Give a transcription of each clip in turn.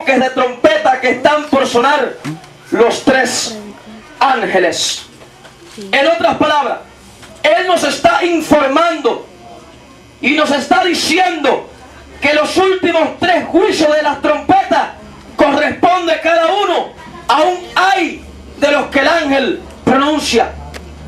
toques de trompeta que están por sonar los 3 ángeles. En otras palabras, Él nos está informando y nos está diciendo que los últimos 3 juicios de las trompetas corresponde cada uno a un ay de los que el ángel pronuncia.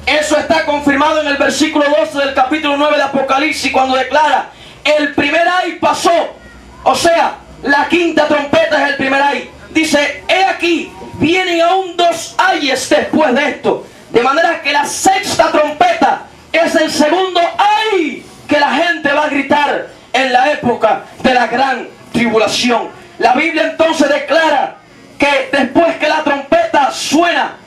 Eso está confirmado en el versículo 12 del capítulo 9 de Apocalipsis, cuando declara: el primer ay pasó. O sea, la 5ª trompeta es el primer ay. Dice: he aquí, vienen aún 2 ayes después de esto. De manera que la 6ª trompeta es el segundo ay que la gente va a gritar en la época de la gran tribulación. La Biblia entonces declara que después que la trompeta suena,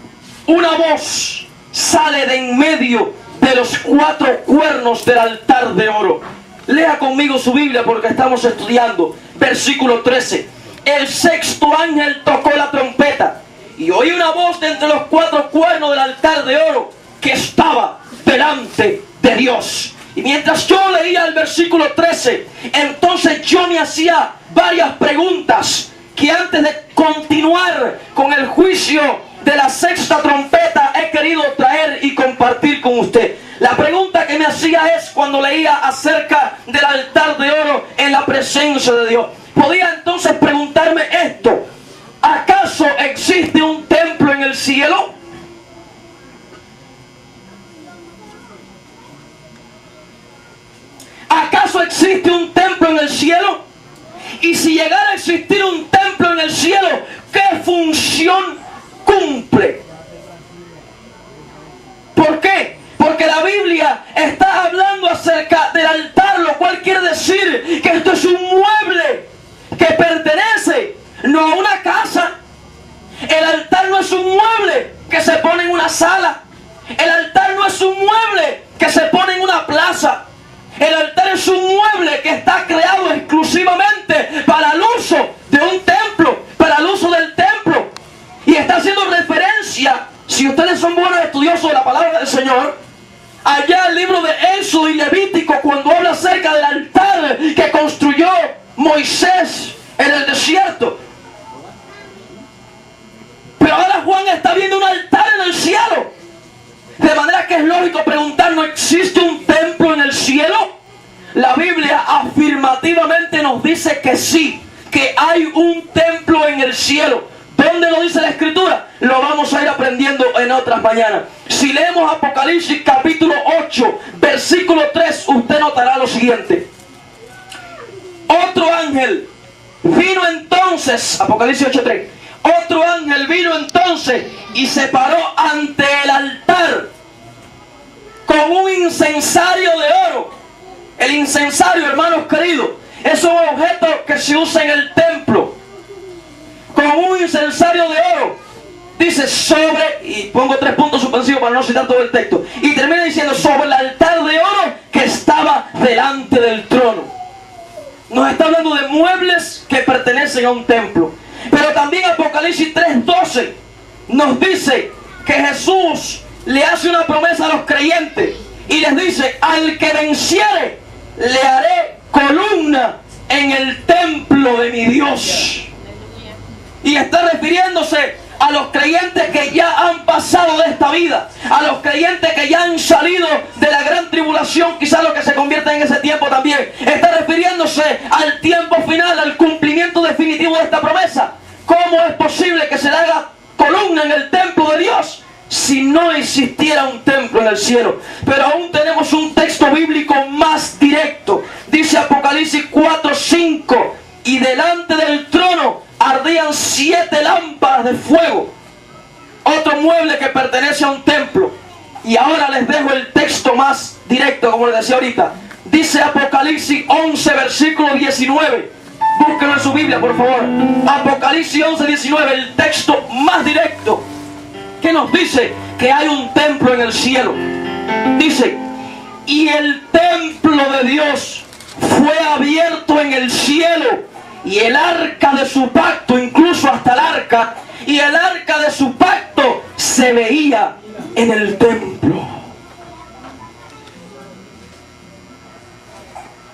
una voz sale de en medio de los 4 cuernos del altar de oro. Lea conmigo su Biblia porque estamos estudiando. Versículo 13. El 6º ángel tocó la trompeta y oí una voz de entre los 4 cuernos del altar de oro que estaba delante de Dios. Y mientras yo leía el versículo 13, entonces yo me hacía varias preguntas que antes de continuar con el juicio de la 6ª trompeta he querido traer y compartir con usted. La pregunta que me hacía es, cuando leía acerca del altar de oro en la presencia de Dios, podía entonces preguntarme esto: ¿acaso existe un templo en el cielo? ¿Acaso existe un templo en el cielo? Y si llegara a existir un templo en el cielo, ¿qué función cumple? ¿Por qué? Porque la Biblia está hablando acerca del altar, lo cual quiere decir que esto es un mueble que pertenece no a una casa. El altar no es un mueble que se pone en una sala. El altar no es un mueble que se pone en una plaza. El altar es un mueble que está creado exclusivamente para el uso de un templo, para el uso del templo. Y está haciendo referencia, si ustedes son buenos estudiosos de la palabra del Señor, allá el libro de Éxodo y Levítico, cuando habla acerca del altar que construyó Moisés en el desierto. Pero ahora Juan está viendo un altar en el cielo. De manera que es lógico preguntar: ¿no existe un templo en el cielo? La Biblia afirmativamente nos dice que sí, que hay un templo en el cielo. ¿Dónde lo dice la Escritura? Lo vamos a ir aprendiendo en otras mañanas. Si leemos Apocalipsis capítulo 8, versículo 3, usted notará lo siguiente. Otro ángel vino entonces, Apocalipsis 8:3. Otro ángel vino entonces y se paró ante el altar con un incensario de oro. El incensario, hermanos queridos, es un objeto que se usa en el templo. Con un incensario de oro. Dice sobre, y pongo 3 puntos suspensivos para no citar todo el texto. Y termina diciendo: sobre el altar de oro que estaba delante del trono. Nos está hablando de muebles que pertenecen a un templo. Pero también Apocalipsis 3:12 nos dice que Jesús le hace una promesa a los creyentes y les dice: al que venciere le haré columna en el templo de mi Dios. Y está refiriéndose a los creyentes que ya han pasado de esta vida, a los creyentes que ya han salido de la gran tribulación, quizás los que se convierten en ese tiempo también. Está refiriéndose al tiempo final, al cumplimiento definitivo de esta promesa. ¿Cómo es posible que se le haga columna en el templo de Dios si no existiera un templo en el cielo? Pero aún tenemos un texto bíblico más directo. Dice Apocalipsis 4:5: y delante del trono ardían 7 lámparas de fuego. Otro mueble que pertenece a un templo. Y ahora les dejo el texto más directo, como les decía ahorita. Dice Apocalipsis 11, versículo 19. Búsquenlo en su Biblia, por favor. Apocalipsis 11, 19, el texto más directo, que nos dice que hay un templo en el cielo. Dice: y el templo de Dios fue abierto en el cielo, y el arca de su pacto, incluso hasta el arca, y el arca de su pacto se veía en el templo.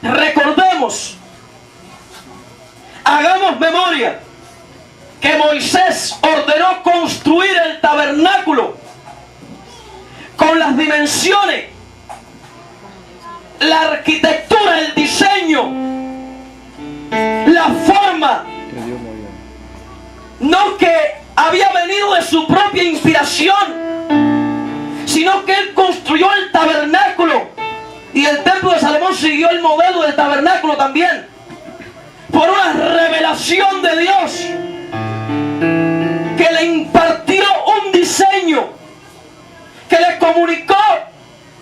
Recordemos, hagamos memoria que Moisés ordenó construir el tabernáculo con las dimensiones, la arquitectura, el diseño, la forma, no que había venido de su propia inspiración, sino que él construyó el tabernáculo, y el templo de Salomón siguió el modelo del tabernáculo también, por una revelación de Dios que le impartió un diseño, que le comunicó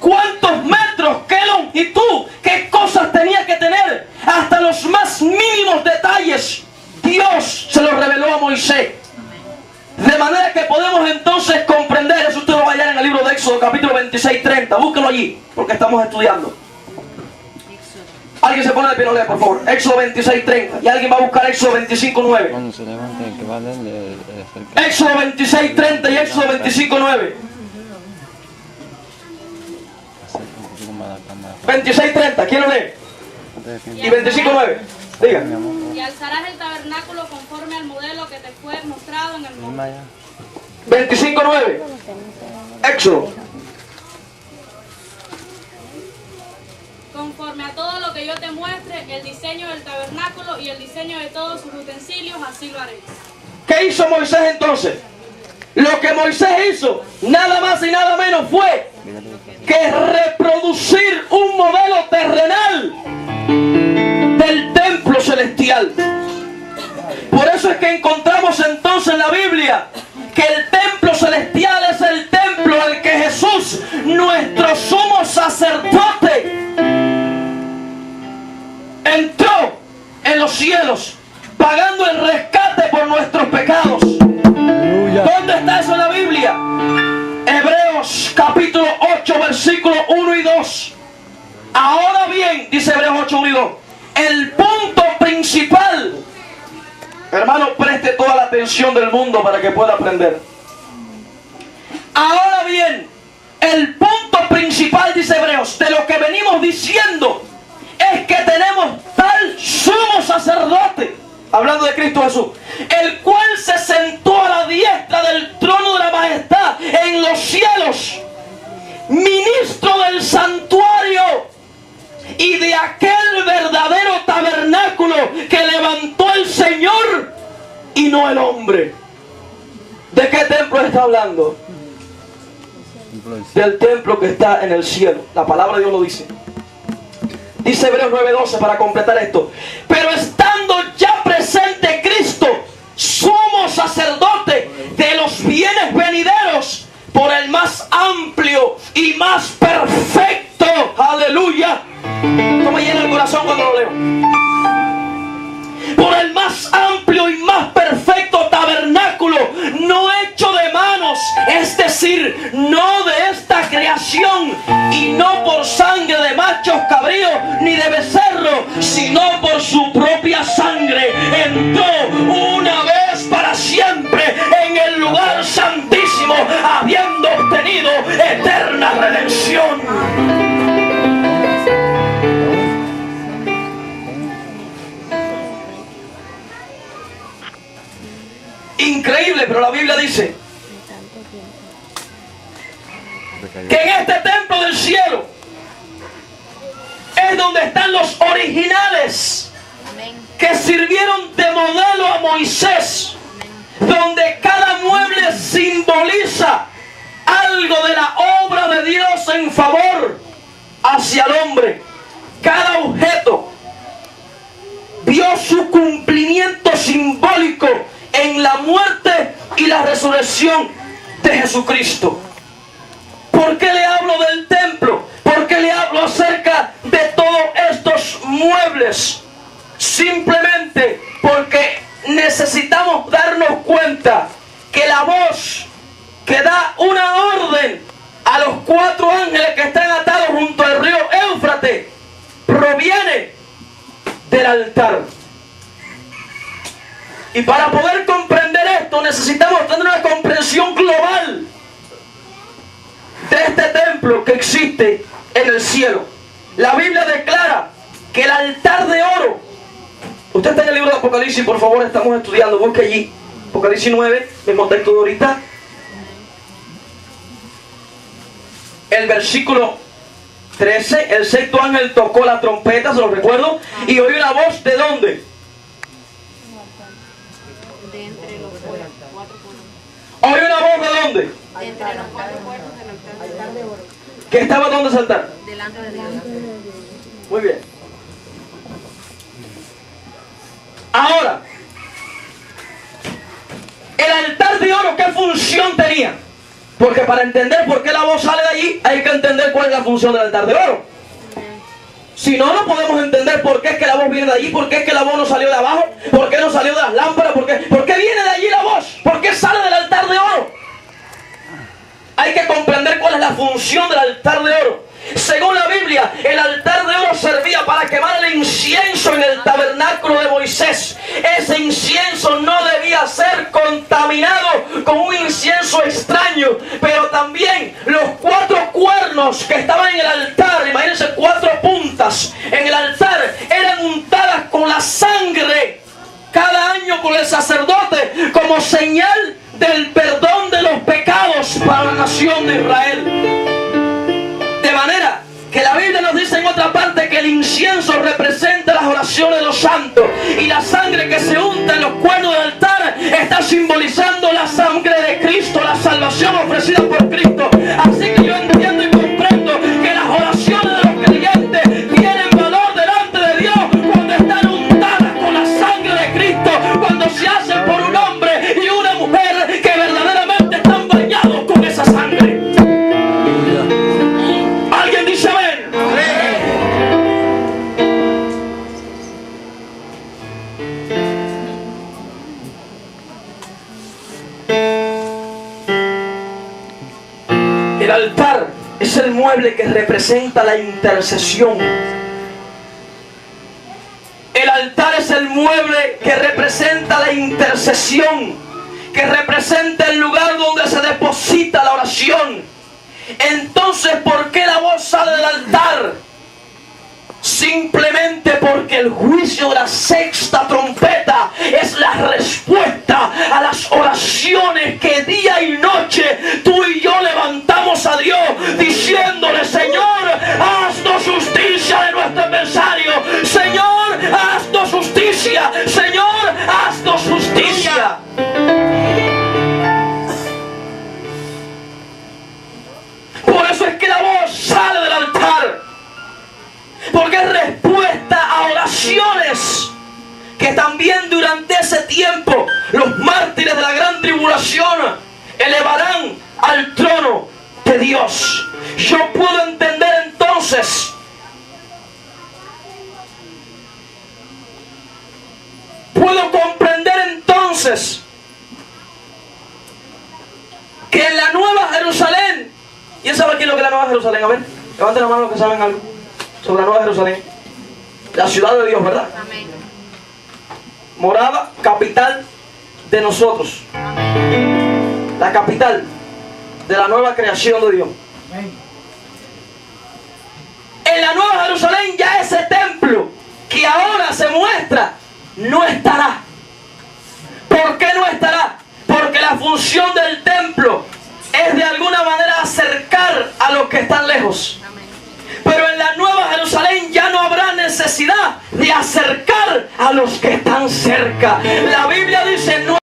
cuántos metros, qué longitud, qué cosas tenía que tener, hasta los más mínimos detalles. Dios se lo reveló a Moisés. De manera que podemos entonces comprender, eso usted lo va a hallar en el libro de Éxodo, capítulo 26-30. Búsquelo allí, porque estamos estudiando. Alguien se pone de pie, no lea, por favor. Éxodo 26-30. Y alguien va a buscar Éxodo 25-9. Cuando se levante, el que va a leer, Éxodo 26-30 y Éxodo 25-9. 26-30, ¿quién lo lee? Y 25-9. Diga. Y alzarás el tabernáculo conforme al modelo que te fue mostrado en el monte. 25-9. Éxodo. Conforme a todo lo que yo te muestre, el diseño del tabernáculo y el diseño de todos sus utensilios, así lo haréis. ¿Qué hizo Moisés entonces? Lo que Moisés hizo, nada más y nada menos, fue que reproducir un modelo terrenal del templo celestial. Por eso es que encontramos entonces en la Biblia que el templo celestial es el templo al que Jesús, nuestro sumo sacerdote, entró en los cielos, pagando el rescate por nuestros pecados. ¿Dónde está eso en la Biblia? Hebreos capítulo 8, versículos 1 y 2. Ahora bien, dice Hebreos 8, 1 y 2, el punto principal, hermano, preste toda la atención del mundo para que pueda aprender. Ahora bien, el punto principal, dice Hebreos, de lo que venimos diciendo es que tenemos tal sumo sacerdote, hablando de Cristo Jesús, el cual se sentó a la diestra del trono de la majestad en los cielos, ministro del santuario y de aquel verdadero tabernáculo que levantó el Señor y no el hombre. ¿De qué templo está hablando? Del templo que está en el cielo. La palabra de Dios lo dice. Dice Hebreos 9:12 para completar esto. Pero estando ya presente Cristo, sumo sacerdote de los bienes venideros, por el más amplio y más perfecto, aleluya. ¿Cómo me llena el corazón cuando lo leo? Por el más amplio y más perfecto tabernáculo, no hecho de manos, es decir, no de esta creación, y no por sangre de machos cabríos ni de becerro, sino por su propia sangre, entró una vez para siempre en el lugar santísimo, habiendo obtenido eterna redención. Increíble, pero la Biblia dice que en este templo del cielo es donde están los originales que sirvieron de modelo a Moisés, donde cada mueble simboliza algo de la obra de Dios en favor hacia el hombre. Cada objeto vio su cumplimiento simbólico en la muerte y la resurrección de Jesucristo. ¿Por qué le hablo del templo? ¿Por qué le hablo acerca de todos estos muebles? Simplemente porque necesitamos darnos cuenta que la voz que da una orden a los 4 ángeles que están atados junto al río Éufrates proviene del altar. Y para poder comprender esto necesitamos tener una comprensión global de este templo que existe en el cielo. La Biblia declara que el altar de oro, usted está en el libro de Apocalipsis, por favor, estamos estudiando, busque allí. Apocalipsis 9, mismo texto de ahorita. El versículo 13, el sexto ángel tocó la trompeta, se lo recuerdo, y oí una voz ¿de dónde? De entre los cuatro cuernos. ¿Oí una voz de dónde? De entre los cuatro cuernos del altar de oro. ¿Que estaba dónde ese altar? Delante de Dios. Muy bien. Ahora, el altar de oro, ¿qué función tenía? Porque para entender por qué la voz sale de allí, hay que entender cuál es la función del altar de oro. Si no, no podemos entender por qué es que la voz viene de allí, por qué es que la voz no salió de abajo, por qué no salió de las lámparas, por qué viene de allí la voz, por qué sale del altar de oro. Hay que comprender cuál es la función del altar de oro. Según la Biblia, el altar de oro servía para quemar el incienso en el tabernáculo de Moisés. Ese incienso no debía ser contaminado con un incienso extraño, pero también los cuatro cuernos que estaban en el altar, imagínense, cuatro puntas en el altar, eran untadas con la sangre cada año por el sacerdote como señal del perdón de los pecados para la nación de Israel. De manera que la Biblia nos dice en otra parte que el incienso representa las oraciones de los santos y la sangre que se unta en los cuernos del altar está simbolizando la sangre de Cristo, la salvación ofrecida por Cristo. Así que yo entiendo y comprendo que las oraciones de los creyentes tienen valor delante de Dios cuando están untadas con la sangre de Cristo, cuando se hacen por un hombre y una mujer que verdaderamente están bañados con esa sangre. ¿Alguien dice amén? El altar es el mueble que representa la intercesión. El altar es el mueble que representa la intercesión, que representa el lugar donde se deposita la oración. Entonces, ¿por qué la voz sale del altar? Simplemente porque el juicio de la sexta trompeta es la respuesta a las oraciones que día y noche tú y yo levantamos a Dios diciéndole: Señor, haznos justicia de nuestro adversario. Señor, haznos justicia. Señor, haznos justicia. Por eso es que la voz sale del altar. Porque es respuesta a oraciones que también durante ese tiempo los mártires de la gran tribulación elevarán al trono de Dios. Yo puedo entender entonces puedo comprender entonces que en la Nueva Jerusalén, ¿quién sabe aquí lo que es la Nueva Jerusalén? A ver, levanten la mano los que saben algo sobre la Nueva Jerusalén. La ciudad de Dios, ¿verdad? Amén. Morada, capital de nosotros. Amén. La capital de la nueva creación de Dios. Amén. En la Nueva Jerusalén ya ese templo que ahora se muestra no estará. ¿Por qué no estará? Porque la función del templo es de alguna manera acercar a los que están lejos. Pero en la Nueva Jerusalén ya no habrá necesidad de acercar a los que están cerca. La Biblia dice: no